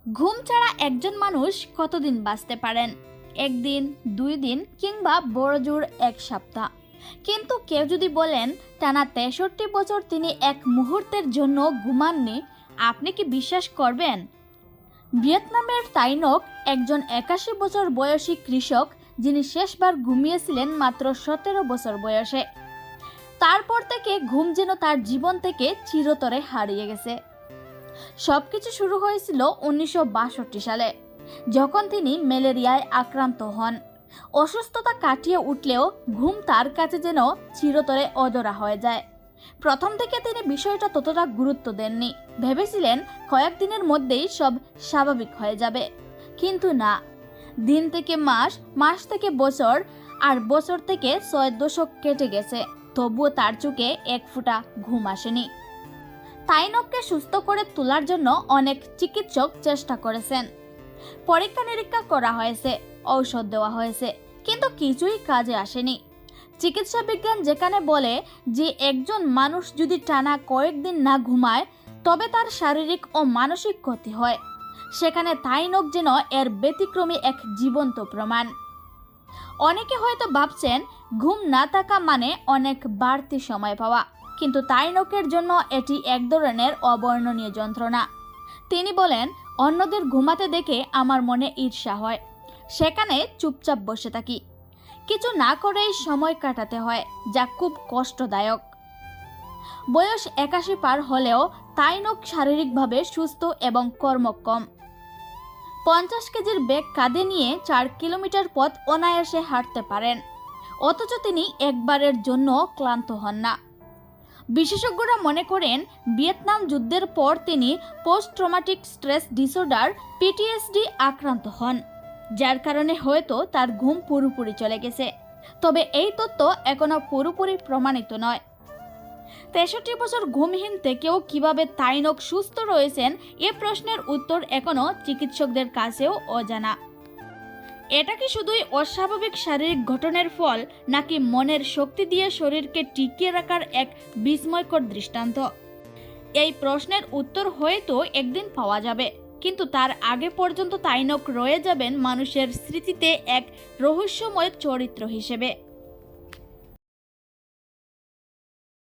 ঘুম ছাড়া একজন মানুষ কতদিন বাঁচতে পারেন? একদিন, 2 দিন কিংবা বড়জোর 1 সপ্তাহ। কিন্তু কেউ যদি বলেন টানা 63 বছর তিনি এক মুহূর্তের জন্য ঘুমাননি, আপনি কি বিশ্বাস করবেন? ভিয়েতনামের তাইনক একজন 81 বছর বয়সী কৃষক, যিনি শেষবার ঘুমিয়েছিলেন মাত্র 17 বছর বয়সে। তারপর থেকে ঘুম যেন তার জীবন থেকে চিরতরে হারিয়ে গেছে। সবকিছু শুরু হয়েছিল 1962 সালে, যখন তিনি ম্যালেরিয়ায় আক্রান্ত হন। অসুস্থতা কাটিয়ে উঠলেও ঘুম তার কাছে যেন চিরতরে অধরা হয়ে যায়। প্রথম থেকে তিনি বিষয়টা ততটা গুরুত্ব দেননি, ভেবেছিলেন কয়েকদিনের মধ্যেই সব স্বাভাবিক হয়ে যাবে। কিন্তু না, দিন থেকে মাস, মাস থেকে বছর, আর বছর থেকে 6 দশক কেটে গেছে, তবুও তার চোখে এক ফোঁটা ঘুম আসেনি। তাইনককে সুস্থ করে তোলার জন্য অনেক চিকিৎসক চেষ্টা করেছেন, পরীক্ষা নিরীক্ষা করা হয়েছে, ঔষধ দেওয়া হয়েছে, কিন্তু কিছুই কাজে আসেনি। চিকিৎসা বিজ্ঞান যেখানে বলে যে একজন মানুষ যদি টানা কয়েকদিন না ঘুমায় তবে তার শারীরিক ও মানসিক ক্ষতি হয়, সেখানে তাইনক যেন এর ব্যতিক্রমী এক জীবন্ত প্রমাণ। অনেকে হয়তো ভাবছেন ঘুম না থাকা মানে অনেক বাড়তি সময় পাওয়া, কিন্তু তাইনকের জন্য এটি এক ধরনের অবর্ণনীয় যন্ত্রণা। তিনি বলেন, অন্যদের ঘুমাতে দেখে আমার মনে ঈর্ষা হয়, সেখানে চুপচাপ বসে থাকি, কিছু না করেই সময় কাটাতে হয়, যা খুব কষ্টদায়ক। বয়স 81 পার হলেও তাইনক শারীরিকভাবে সুস্থ এবং কর্মক্ষম। 50 কেজির ব্যাগ কাঁধে নিয়ে 4 কিলোমিটার পথ অনায়াসে হাঁটতে পারেন, অথচ তিনি একবারের জন্য ক্লান্ত হন না। বিশেষজ্ঞরা মনে করেন ভিয়েতনাম যুদ্ধের পর তিনি post traumatic stress disorder PTSD আক্রান্ত হন, যার কারণে হয়তো তার ঘুম পুরোপুরি চলে গেছে। তবে এই তথ্য এখনো পুরোপুরি প্রমাণিত নয়। 63 বছর ঘুমহীন থেকেও কিভাবে তাইনক সুস্থ রয়েছেন, এ প্রশ্নের উত্তর এখনো চিকিৎসকদের কাছেও অজানা। এটা কি শুধুই অস্বাভাবিক শারীরিক ঘটনার ফল, নাকি মনের শক্তি দিয়ে শরীরকে টিকিয়ে রাখার এক বিস্ময়কর দৃষ্টান্ত? এই প্রশ্নের উত্তর হয়তো একদিন পাওয়া যাবে, কিন্তু তার আগে পর্যন্ত তাইনক রয়ে যাবেন মানুষের স্মৃতিতে এক রহস্যময় চরিত্র হিসেবে।